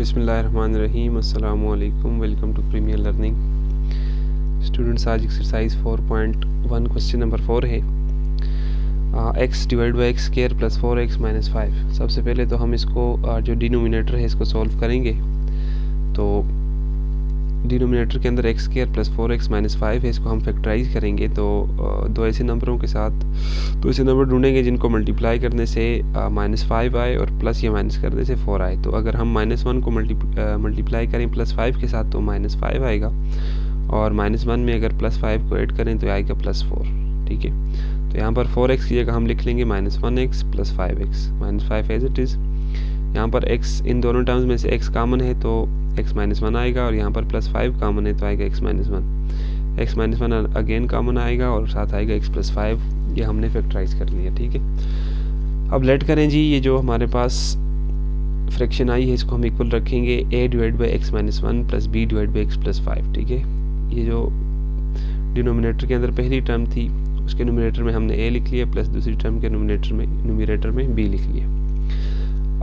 बिस्मिल्लाहिर्रहमानिर्रहीम अस्सलामु अलैकुम। Welcome to premier learning. Students, आज एक्सरसाइज 4.1 क्वेश्चन नंबर 4 है x divide by x square plus 4x minus 5। सबसे पहले तो हम इसको जो डिनोमिनेटर है इसको सॉल्व करेंगे। तो डिनोमिनेटर के अंदर x square plus 4x minus 5 है, इसको हम फैक्टराइज करेंगे। तो दो ऐसे नंबरों के साथ दो ऐसे नंबर ढूंढेंगे जिनको मल्टीप्लाई करने से -5 आए और प्लस या माइनस करने से 4 आए। तो अगर हम -1 को मल्टीप्लाई करें +5 के साथ तो -5 आएगा, और -1 में अगर +5 को ऐड करें तो आएगा +4। ठीक है, तो यहाँ पर 4x की जगह हम लिख लेंगे -1x plus 5x minus 5 as it is. यहाँ पर x इन दोनों टर्म्स में से x कॉमन है तो x -1 आएगा, और यहाँ पर +5 कॉमन है तो आएगा x -1 अगेन कॉमन आएगा और साथ आएगा x + 5। ये हमने फैक्टराइज कर लिया। ठीक है, अब लेट करें जी, ये जो हमारे पास फ्रैक्शन आई है इसको हम इक्वल रखेंगे a divide by x -1 plus b divide by x + 5। ठीक है, ये जो डिनोमिनेटर के अंदर पहली टर्म थी उसके न्यूमरेटर में हमने a लिख लिया, प्लस दूसरी टर्म के न्यूमरेटर में b लिख लिया।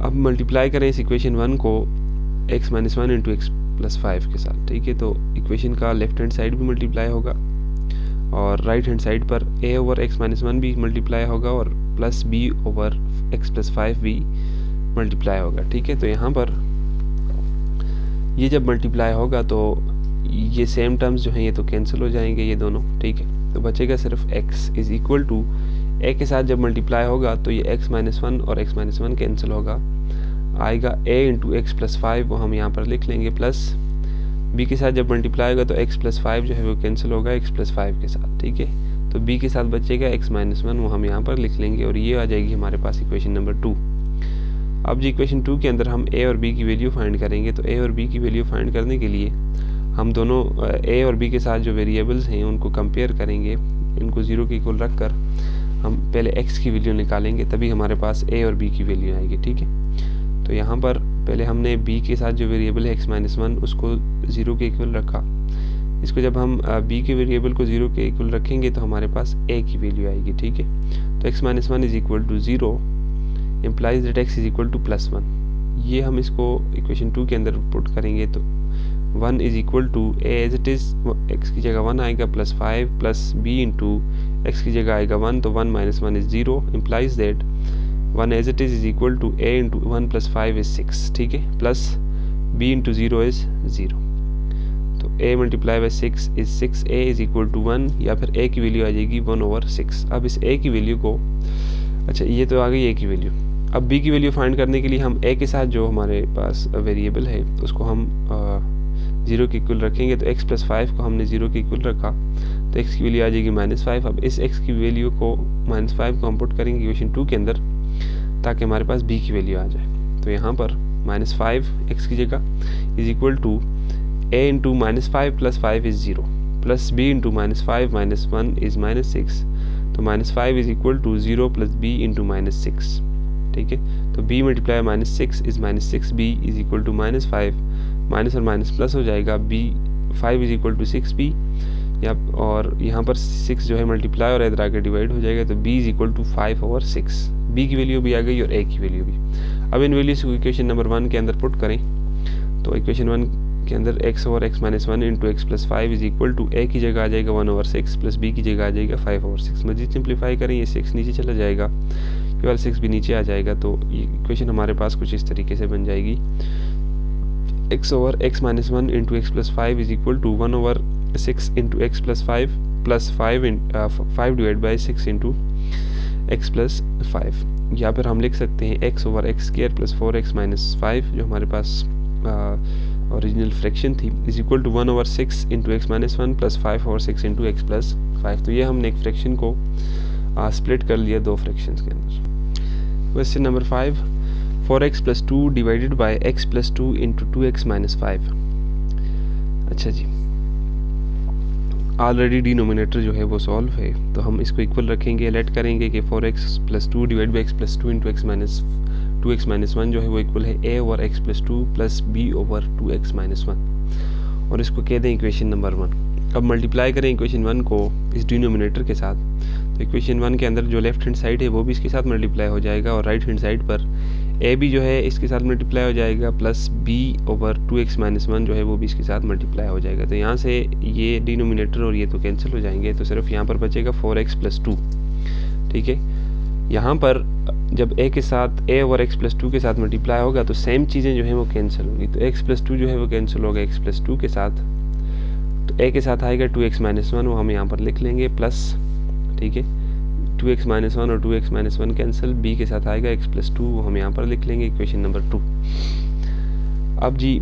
अब मल्टीप्लाई करें इस इक्वेशन 1 को x -1 इंटू x + 5 के साथ। ठीक है, तो इक्वेशन का लेफ्ट हैंड साइड भी मल्टीप्लाई होगा और राइट हैंड साइड पर a ओवर x -1 भी मल्टीप्लाई होगा और प्लस b ओवर x + 5 भी मल्टीप्लाई होगा। ठीक है, तो यहाँ पर ये जब मल्टीप्लाई होगा तो ये सेम टर्म्स जो हैं ये तो कैंसिल हो जाएंगे ये दोनों। ठीक है, तो बचेगा सिर्फ x is equal to a के साथ जब मल्टीप्लाई होगा तो ये x -1 और x -1 कैंसिल होगा, आएगा a इंटू x + 5, वो हम यहाँ पर लिख लेंगे, प्लस b के साथ जब मल्टीप्लाई होगा तो x + 5 जो है वो कैंसिल होगा x + 5 के साथ। ठीक है, तो b के साथ बचेगा x -1, वो हम यहाँ पर लिख लेंगे, और ये आ जाएगी हमारे पास इक्वेशन नंबर 2। अब जी इक्वेशन 2 के अंदर हम a और b की वैल्यू फाइंड करेंगे। तो a और b की वैल्यू फाइंड करने के लिए हम दोनों a और b के साथ जो वेरिएबल्स हैं उनको कंपेयर करेंगे। इनको 0 के इक्वल रख कर हम पहले x की वैल्यू निकालेंगे, तभी हमारे पास a और b की वैल्यू आएगी। ठीक है, तो यहाँ पर पहले हमने b के साथ जो वेरिएबल है x -1 उसको 0 के इक्वल रखा। इसको जब हम b के वेरिएबल को 0 के इक्वल रखेंगे तो हमारे पास a की वैल्यू आएगी। ठीक है, तो x -1 is equal to 0 implies that x is equal to +1। ये हम इसको इक्वेशन 2 के अंदर पुट करेंगे तो 1 is equal to a as it is, x की जगह 1 आएगा +5 प्लस b इंटू x की जगह आएगा 1, तो 1 - 1 is 0 implies that 1 as it is equal to a into 1 + 5 is 6। ठीक है, प्लस b इंटू 0 इज़ 0, तो a multiply by 6 is 6a is equal to 1, या फिर a की वैल्यू आ जाएगी 1/6। अब इस a की वैल्यू को, अच्छा ये तो आ गई a की वैल्यू। अब b की वैल्यू फाइंड करने के लिए हम a के साथ जो हमारे पास वेरिएबल है उसको हम 0 के इक्वल रखेंगे। तो x + 5 को हमने 0 के इक्वल रखा तो x की वैल्यू आ जाएगी -5। अब इस x की वैल्यू को -5 को हम पुट करेंगे इक्वेशन 2 के अंदर ताकि हमारे पास b की वैल्यू आ जाए। तो यहाँ पर -5 x की जगह is equal to a into -5 plus 5 is 0 plus b into -5 - 1 is -6, तो -5 is equal to 0 plus b into -6। ठीक है, तो b multiply -6 is -6b is equal to -5, minus और माइनस प्लस हो जाएगा, b 5 is equal to 6b, या और यहाँ पर 6 जो है मल्टीप्लाई और इधर आके डिवाइड हो जाएगा, तो b is equal to 5/6। b की वैल्यू भी आ गई और a की वैल्यू भी। अब इन वैल्यूज को इक्वेशन नंबर 1 के अंदर पुट करें। तो इक्वेशन 1 के अंदर x over x -1 into x + 5 is equal to a की जगह आ जाएगा 1/6 प्लस b की जगह आ जाएगा 5/6। मजीद सिंप्लीफाई करें, ये 6 नीचे चला जाएगा, केवल 6 भी नीचे आ जाएगा, तो ये इक्वेशन हमारे पास कुछ इस तरीके से बन जाएगी। x over x -1 into x + 5 is equal to 1/6 into x + 5 plus 5 divide by 6 into x + 5, या फिर हम लिख सकते हैं x over x square plus 4x - 5 जो हमारे पास ओरिजिनल फ्रैक्शन थी is equal to 1/6 into x -1 plus 5/6 into x + 5। तो ये हमने एक फ्रैक्शन को स्प्लिट कर लिया दो फ्रैक्शंस के अंदर। Question number 5, 4x + 2 divided by x + 2 into 2x - 5। अच्छा जी, ऑलरेडी डिनोमिनेटर जो है वो सॉल्व है, तो हम इसको इक्वल रखेंगे, लेट करेंगे कि 4x + 2 divide by x + 2 into 2x - 1 जो है वो इक्वल है a over x + 2 plus b over 2x - 1, और इसको कह दें इक्वेशन नंबर 1। अब मल्टीप्लाई करें इक्वेशन 1 को इस डिनोमिनेटर के साथ। तो इक्वेशन 1 के अंदर जो लेफ्ट हैंड साइड है वो भी इसके साथ मल्टीप्लाई हो जाएगा, और राइट हैंड साइड पर ए भी जो है इसके साथ मल्टीप्लाई हो जाएगा, plus B over 2x minus 1 जो है वो भी इसके साथ मल्टीप्लाई हो जाएगा। तो यहाँ से ये डिनोमिनेटर और ये तो कैंसिल हो जाएंगे, तो सिर्फ यहाँ पर बचेगा 4x प्लस 2। ठीक है, यहाँ पर जब a के साथ a ओवर x प्लस 2 के साथ मल्टीप्लाई होगा तो सेम चीज़ें जो हैं वो कैंसिल होगी। तो x प्लस 2 जो है वो कैंसिल होगा x प्लस 2 के साथ, तो a के साथ आएगा 2x माइनस 1, वो हम यहाँ पर लिख लेंगे प्लस। ठीक है, 2x माइनस 1 और 2x माइनस 1 कैंसिल, b के साथ आएगा x प्लस 2, वो हम यहाँ पर लिख लेंगे इक्वेशन नंबर 2। अब जी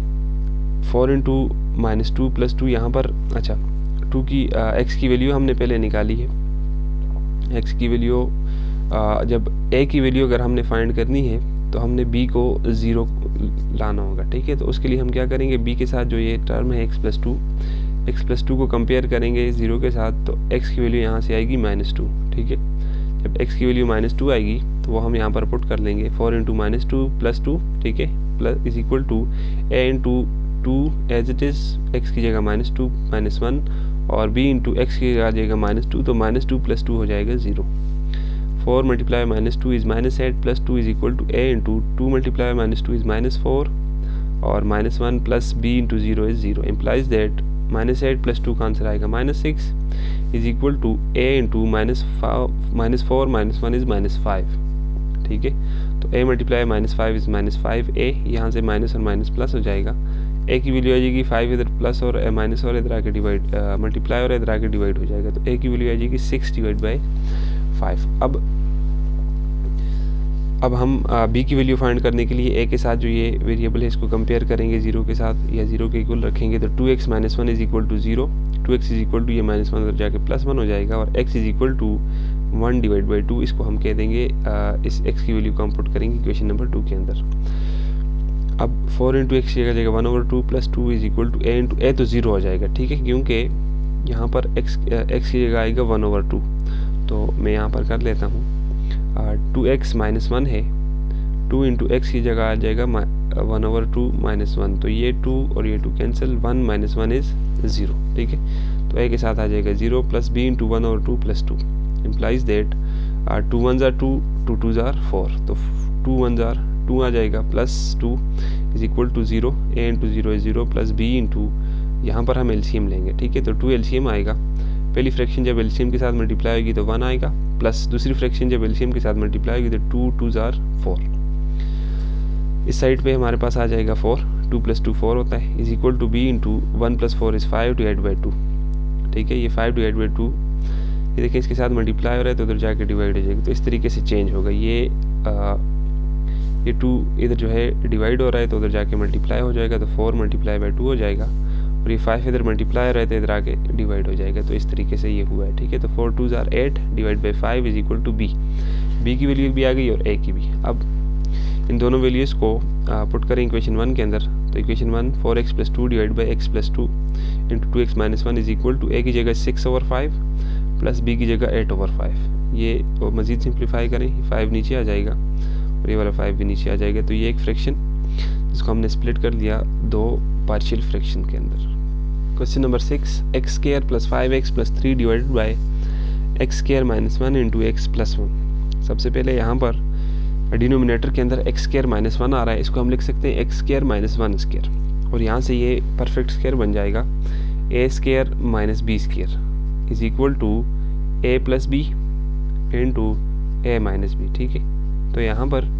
4 इंटू माइनस 2 प्लस 2 यहाँ पर, अच्छा 2 की x की वैल्यू हमने पहले निकाली है। x की वैल्यू जब a की वैल्यू अगर हमने फाइंड करनी है तो हमने b को 0 लाना होगा। ठीक है, तो उसके लिए हम क्या करेंगे, b के साथ जो ये टर्म है x प्लस 2 को कंपेयर करेंगे 0 के साथ, तो x की वैल्यू यहाँ से आएगी -2। ठीक है, जब x की वैल्यू -2 आएगी तो वो हम यहाँ पर पुट कर लेंगे 4 इंटू माइनस 2 प्लस 2। ठीक है, plus is equal to a into 2 as it is, x की जगह -2 माइनस 1 और b इंटू x की जगह -2, तो -2 प्लस 2 हो जाएगा 0। 4 multiply -2 is -8 plus 2 is equal to a into 2 multiply -2 is -4 और -1 plus b into 0 is 0। Implies that -8 plus 2 का आंसर आएगा -6 is equal to a into -4 minus 1 is -5। ठीक है, तो a मल्टीप्लाई -5 इज़ -5a, यहाँ से माइनस और माइनस प्लस हो जाएगा। a की वैल्यू आ जाएगी 5 इधर प्लस और माइनस और इधर आके डिवाइड मल्टीप्लाई और इधर आके डिवाइड हो जाएगा, तो a की वैल्यू आ जाएगी 6 डिवाइड बाई 5। अब हम b की वैल्यू फाइंड करने के लिए a के साथ जो ये वेरिएबल है इसको कंपेयर करेंगे 0 के साथ या 0 के इक्वल रखेंगे, तो 2x minus 1 is equal to 0, 2x is equal to ये -1 उधर जाके +1 हो जाएगा और x is equal to 1 divide by 2, इसको हम कह देंगे इस x की वैल्यू को हम पुट करेंगे इक्वेशन नंबर 2 के अंदर। अब 4 इंटू एक्स की जगह 1/2 plus 2 is equal to a तो 0 हो जाएगा। ठीक है, क्योंकि यहाँ पर x की जगह आएगा 1/2, तो मैं यहाँ पर कर लेता हूँ 2x माइनस 1 है, 2 इंटू एक्स की जगह आ जाएगा 1/2 माइनस 1, तो ये 2 और ये 2 कैंसिल, 1 माइनस 1 इज़ 0। ठीक है, तो a के साथ आ जाएगा 0 plus b into 1/2 plus 2 implies that 2 1s are 2, 2 2s are 4, तो 2 1s are 2 आ जाएगा plus 2 is equal to 0, a into 0 is 0 plus b into, यहाँ पर हम एलसीएम लेंगे। ठीक है, तो 2 एलसीएम आएगा, पहली फ्रैक्शन जब एलसीएम के साथ मल्टीप्लाई होगी तो 1 आएगा, प्लस दूसरी फ्रैक्शन जब एलसीएम के साथ मल्टीप्लाई होगी तो 2 2s are 4। इस साइड पे हमारे पास आ जाएगा 4, 2 प्लस 2 4 होता है, is equal to b into 1 plus 4 is 5 divide by 2। ठीक है, ये 5 डिवाइड बाई 2, ये देखिए इसके साथ मल्टीप्लाई हो रहा है तो उधर जाके डिवाइड हो जाएगा, तो इस तरीके से चेंज होगा। ये 2 इधर जो है डिवाइड हो रहा है तो उधर जाके मल्टीप्लाई हो जाएगा, तो 4 मल्टीप्लाई बाई 2 हो जाएगा और ये 5 इधर मल्टीप्लाई हो रहा है तो इधर आके डिवाइड हो जाएगा, तो इस तरीके से ये हुआ है। ठीक है, तो 4 2s are 8 divide by 5 is equal to b की वैल्यू भी आ गई और a की भी। अब इन दोनों वैल्यूज़ को पुट करें इक्वेशन 1 के अंदर, तो equation 1 4x plus 2 divide by x plus 2 into 2x minus 1 is equal to a की जगह 6/5 प्लस b की जगह 8/5। ये मज़ीद सिंप्लीफाई करें, 5 नीचे आ जाएगा और ये वाला 5 भी नीचे आ जाएगा, तो ये एक फ्रैक्शन जिसको हमने स्प्लिट कर लिया 2 पार्शियल फ्रैक्शन के अंदर। Question number 6, x square plus 5x plus 3 divided by x square minus 1 into x plus 1। सबसे पहले यहाँ पर डिनोमिनेटर के अंदर एक्स स्क्वायर माइनस 1 आ रहा है, इसको हम लिख सकते हैं एक्स स्क्वायर माइनस 1 स्क्वायर, और यहाँ से ये परफेक्ट स्क्वायर बन जाएगा a square minus b square is equal to a plus b into a minus b. ठीक है, तो यहाँ पर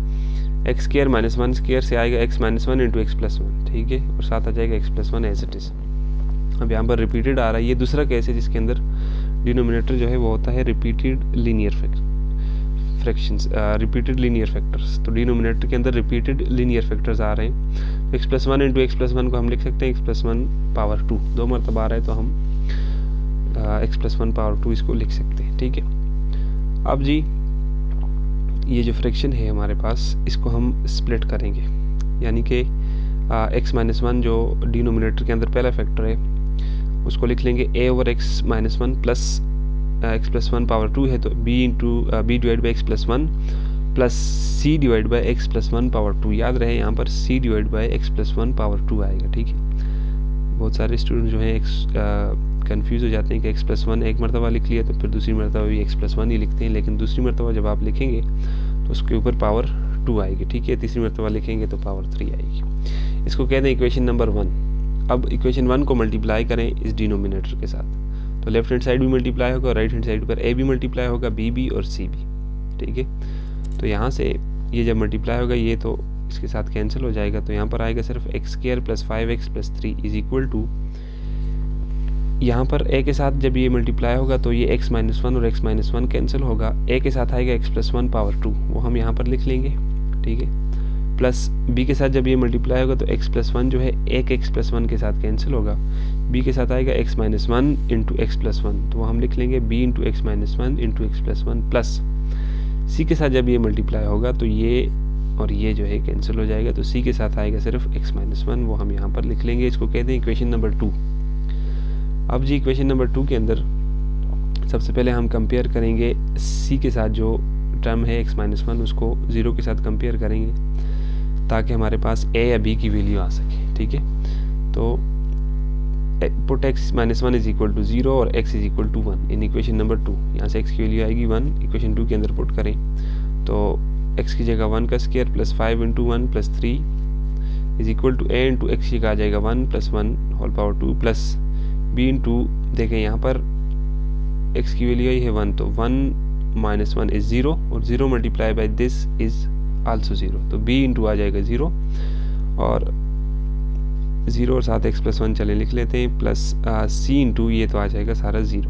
एक्स स्क्वायर माइनस 1 स्क्वायर से आएगा x minus 1 into x plus 1। ठीक है, और साथ आ जाएगा x plus 1 as it is. अब यहाँ पर रिपीटेड आ रहा है, ये दूसरा केस है जिसके अंदर डिनोमिनेटर जो है वो होता है repeated linear fractions, repeated linear factors. तो डिनोमिनेटर के अंदर रिपीटेड लीनियर फैक्टर्स आ रहे हैं, तो x plus 1 into x plus 1 को हम लिख सकते हैं एक्स प्लस 1 पावर 2, 2 मरतबा आ रहा है तो हम एक्स प्लस 1 पावर 2 इसको लिख सकते हैं। ठीक है, अब जी ये जो फ्रैक्शन है हमारे पास इसको हम स्प्लिट करेंगे, यानी कि एक्स माइनस 1 जो डिनोमिनेटर के अंदर पहला फैक्टर है उसको लिख लेंगे a over x minus 1 plus x plus 1 power 2 है तो b divide by x plus 1 plus c divide by x plus 1 power 2। याद रहे यहाँ पर c divide by x plus 1 power 2 आएगा। ठीक है, बहुत सारे स्टूडेंट जो हैं कंफ्यूज हो जाते हैं कि एक्स प्लस 1 एक मरतबा लिख लिया तो फिर दूसरी मरतबा भी एक्स प्लस 1 ही लिखते हैं, लेकिन दूसरी मरतबा जब आप लिखेंगे तो उसके ऊपर पावर 2 आएगी, ठीक है। तीसरी मरतबा लिखेंगे तो पावर 3 आएगी। इसको कहते हैं इक्वेशन नंबर 1। अब इक्वेशन 1 को मल्टीप्लाई करें इस डिनोमिनेटर के साथ, तो लेफ्ट हैंड साइड भी मल्टीप्लाई होगा और राइट हैंड साइड पर ए भी मल्टीप्लाई होगा, बी भी और सी भी, ठीक है। तो यहाँ से ये जब मल्टीप्लाई होगा ये तो इसके साथ कैंसिल हो जाएगा, तो यहाँ पर आएगा सिर्फ x square plus 5x plus 3 is equal to, यहाँ पर a के साथ जब ये मल्टीप्लाई होगा तो ये x माइनस 1 और x माइनस 1 कैंसिल होगा, a के साथ आएगा x प्लस 1 पावर 2, वो हम यहाँ पर लिख लेंगे, ठीक है। प्लस b के साथ जब ये मल्टीप्लाई होगा तो x प्लस 1 जो है एक x प्लस 1 के साथ कैंसिल होगा, b के साथ आएगा x minus 1 into x plus 1, तो वो हम लिख लेंगे b into x minus 1 into x plus 1 plus c के साथ जब ये मल्टीप्लाई होगा तो ये और ये जो है कैंसिल हो जाएगा, तो c के साथ आएगा सिर्फ x माइनस 1, वो हम यहाँ पर लिख लेंगे। इसको कहते हैं इक्वेशन नंबर 2। अब जी इक्वेशन नंबर 2 के अंदर सबसे पहले हम कंपेयर करेंगे c के साथ जो टर्म है x माइनस 1 उसको 0 के साथ कंपेयर करेंगे ताकि हमारे पास a या b की वैल्यू आ सके, ठीक है। तो put x minus 1 is equal to 0 और x is equal to 1 in equation number 2। यहाँ से x की वैल्यू आएगी 1, इक्वेशन 2 के अंदर पुट करें तो x की जगह 1 का square plus 5 into 1 plus 3 is equal to a into x की कहा जाएगा 1 plus 1 whole power 2 plus b into, देखें यहाँ पर x की वैल्यू आई है 1, तो 1 माइनस 1 इज 0 और 0 multiply by this is also 0, तो b इंटू आ जाएगा 0 और 0 और साथ x प्लस 1 चले लिख लेते हैं, प्लस c इंटू ये तो आ जाएगा सारा 0।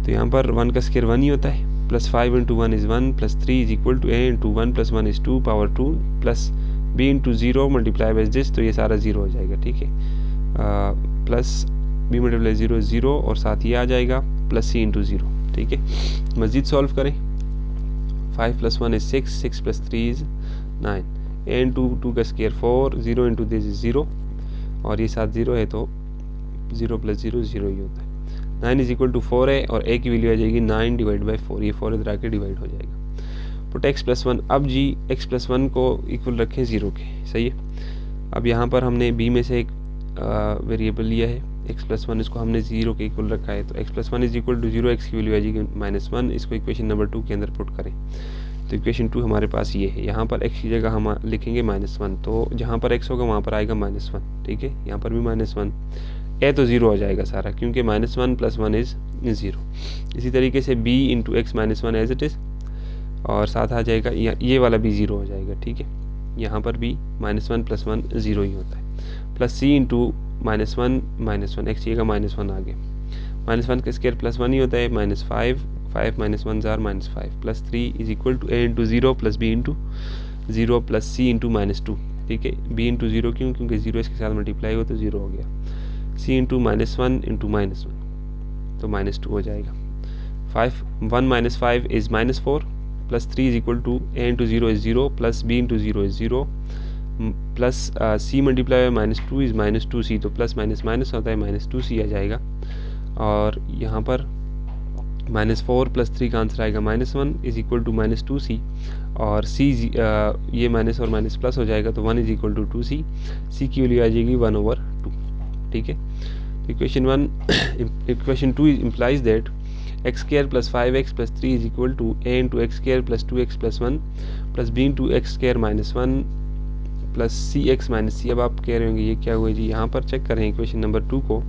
तो यहाँ पर 1 का स्क्वायर 1 ही होता है, plus 5 into 1 is 1 plus 3 is equal to a into 1 plus 1 is 2 power 2 plus b into 0 multiply by this, तो ये सारा 0 हो जाएगा, ठीक है। प्लस b मल्टीप्लाई 0 इज़ 0 और साथ ये आ जाएगा प्लस c इंटू 0, ठीक है। मज़ीद सॉल्व करें, 5 plus 1 is 6, 6 plus 3 is 9, a into 2 का स्क्वायर 4, 0 इंटू दिस इज़ 0 और ये साथ 0 है तो 0 प्लस 0 0 ही होता है। 9 इज इक्वल टू 4 है और a की वैल्यू आ जाएगी 9 डिवाइड बाई 4, ये 4 इधर आके डिवाइड हो जाएगा। पुट x प्लस 1, अब जी x प्लस 1 को इक्वल रखें 0 के, सही है। अब यहाँ पर हमने b में से एक वेरिएबल लिया है x प्लस 1, इसको हमने 0 के इक्वल रखा है, तो x plus 1 is equal to 0, x की वैल्यू आ जाएगी माइनस 1, इसको इक्वेशन नंबर 2 के अंदर पुट करें तो इक्वेशन 2 हमारे पास ये है। यहाँ पर x की जगह हम लिखेंगे माइनस 1, तो जहाँ पर x होगा वहाँ पर आएगा माइनस 1, ठीक है। यहाँ पर भी माइनस 1, a तो 0 हो जाएगा सारा क्योंकि माइनस 1 प्लस 1 इज़ 0। इसी तरीके से b into x minus 1 as it is और साथ आ जाएगा ये वाला भी 0 हो जाएगा, ठीक है। यहाँ पर भी माइनस 1 प्लस 1 0 ही होता है, plus c into minus 1 x की जगह माइनस 1 आ गया, माइनस 1 का स्क्वायर प्लस 1 ही होता है, माइनस 5 माइनस 1 जार minus 5 plus 3 is equal to a into 0 plus b into 0 plus c into minus 2, ठीक है। b इंटू 0 क्यों, क्योंकि 0 इसके साथ मल्टीप्लाई हो तो 0 हो गया, c into minus 1 into minus 1 तो माइनस 2 हो जाएगा। 1 minus 5 is minus 4 plus 3 is equal to a into 0 is 0 plus b into 0 is 0 plus c multiply by minus 2 is minus 2c, तो प्लस माइनस माइनस होता है minus 2c आ जाएगा। और यहाँ पर माइनस 4 प्लस 3 का आंसर आएगा minus 1 is equal to minus 2c और c ये माइनस और माइनस प्लस हो जाएगा तो 1 is equal to 2c, c की वैल्यू आ जाएगी 1/2, ठीक है। Equation 2 implies that x square plus 5x plus 3 is equal to a into x square plus 2x plus 1 plus b into x square minus 1 plus c x minus c. अब आप कह रहे होंगे ये क्या हुआ जी, यहाँ पर चेक करें इक्वेशन नंबर 2 को,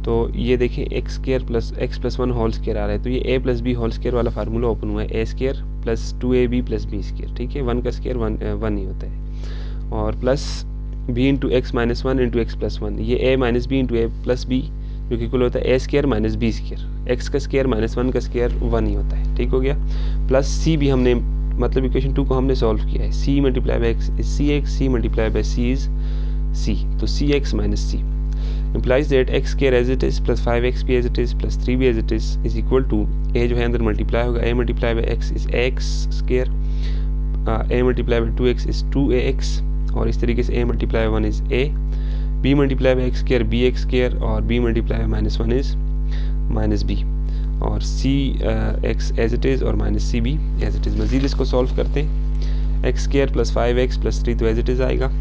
तो ये देखें x square plus x plus 1 whole square आ रहा है, तो ये a plus b whole square वाला फार्मूला ओपन हुआ है, a square plus 2ab plus b square, ठीक है। 1 का स्क्वायर 1 ही होता है और plus b into x minus 1 into x plus 1, ये a minus b into a plus b जो कि इक्वल होता है a square minus b square, x का स्क्वायर माइनस 1 का स्क्वायर 1 ही होता है, ठीक हो गया। प्लस c भी हमने मतलब इक्वेशन 2 को हमने सॉल्व किया है, c multiply by x is c x, c multiply by c is c, तो c x minus c implies that x square as it is plus 5xb as it is plus 3b as it is equal to a जो है अंदर multiply होगा, a multiply by x is x square, a multiply by 2x is 2ax और इस तरीके से a multiply by 1 is a, b multiply by x square bx square और b multiply by minus 1 is minus b और c x as it is और minus c b as it is. मज़ीद इसको solve करते हैं, x square plus 5x plus 3 तो as it is आएगा,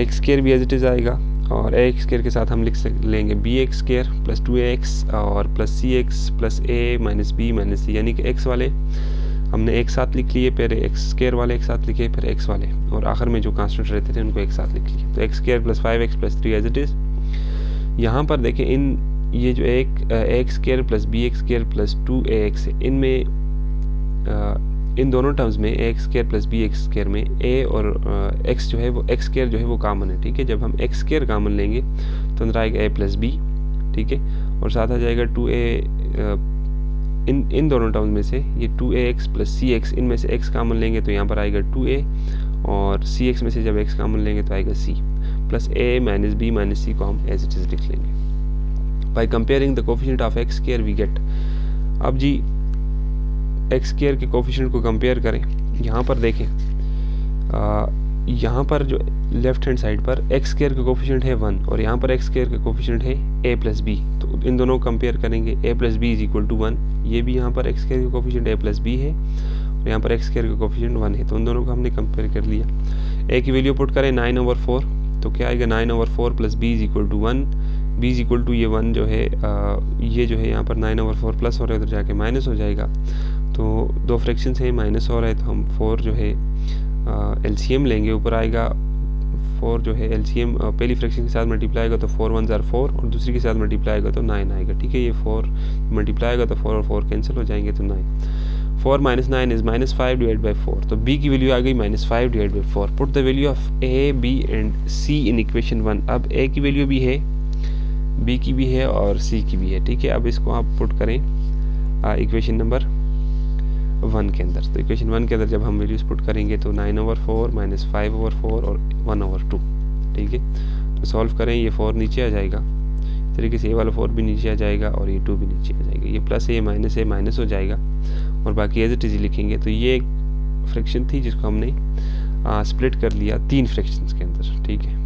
x square भी एज इट इज़ आएगा और a स्क्वायर के साथ हम लिख लेंगे bx स्क्वायर प्लस 2ax और plus c x plus a minus b minus c, यानी कि x वाले हमने एक साथ लिख लिए, पहले एक्स स्क्वायर वाले एक साथ लिखे, फिर एक्स वाले, और आखिर में जो कांस्टेंट रहते थे उनको एक साथ लिख लिए। तो x square plus 5x plus 3 it it is. यहाँ पर देखें, इन ये जो x square plus b x square plus 2ax है, इनमें इन दोनों टर्म्स में x square plus b x square में a और x जो है वो एक्स स्क्वायर जो है वो कॉमन है, ठीक है। जब हम एक्स स्क्वायर कॉमन लेंगे तो अंदर आएगा a प्लस बी, ठीक है, और साथ आ जाएगा 2a। इन दोनों टर्म्स में से ये 2ax प्लस cx, इनमें से x कॉमन लेंगे तो यहाँ पर आएगा 2a, और cx में से जब x कॉमन लेंगे तो आएगा c, plus a minus b minus c को हम एज इट इज़ लिख लेंगे। By comparing the coefficient of x square we get. अब जी एक्स स्क्वायर के कोफिशिएंट को कंपेयर करें। यहाँ पर देखें, यहाँ पर जो लेफ्ट हैंड साइड पर एक्स स्क्वायर का कोफिशिएंट है 1 और यहाँ पर एक्स स्क्वायर का कोफिशिएंट है a प्लस बी, तो इन दोनों को कंपेयर करेंगे। a plus B is equal to 1, ये भी यहाँ पर एक्स स्क्वायर का कोफिशिएंट a प्लस बी है और यहाँ पर एक्स स्क्वायर का कोफिशिएंट 1 है, तो उन दोनों को हमने कंपेयर कर लिया। a की वैल्यू पुट करें 9/4, तो क्या आएगा 9/4 plus b is equal to 1, b is equal to ये 1 जो है ये जो है यहाँ पर 9/4 प्लस हो रहा है, उधर जाके माइनस हो जाएगा। तो दो फ्रैक्शंस हैं, माइनस हो रहा है, तो हम 4 जो है एलसीएम लेंगे, ऊपर आएगा 4 जो है एलसीएम पहली फ्रैक्शन के साथ मल्टीप्लाई आएगा तो 4 1 ज़ार 4 और दूसरी के साथ मल्टीप्लाई आएगा तो 9 आएगा, ठीक है। ये 4 मल्टीप्लाई आएगा तो 4 और 4 कैंसिल हो जाएंगे तो 9। 4 माइनस 9 इज़ -5 डिवाइड बाई 4, तो b की वैल्यू आ गई -5 divide by 4। Put the value of a b and c in equation 1। अब a की वैल्यू भी है, b की भी है और c की भी है, ठीक है। अब इसको आप पुट करें इक्वेशन नंबर 1 के अंदर। तो इक्वेशन 1 के अंदर जब हम वैल्यूज पुट करेंगे तो 9/4 माइनस 5/4 और 1/2, ठीक है। तो सॉल्व करें, ये 4 नीचे आ जाएगा, इस तरीके से ये वाला 4 भी नीचे आ जाएगा और ये 2 भी नीचे आ जाएगा, ये प्लस है माइनस हो जाएगा और बाकी एज इट इज लिखेंगे। तो ये एक फ्रैक्शन थी जिसको हमने स्प्लिट कर लिया 3 फ्रैक्शंस के अंदर, ठीक है।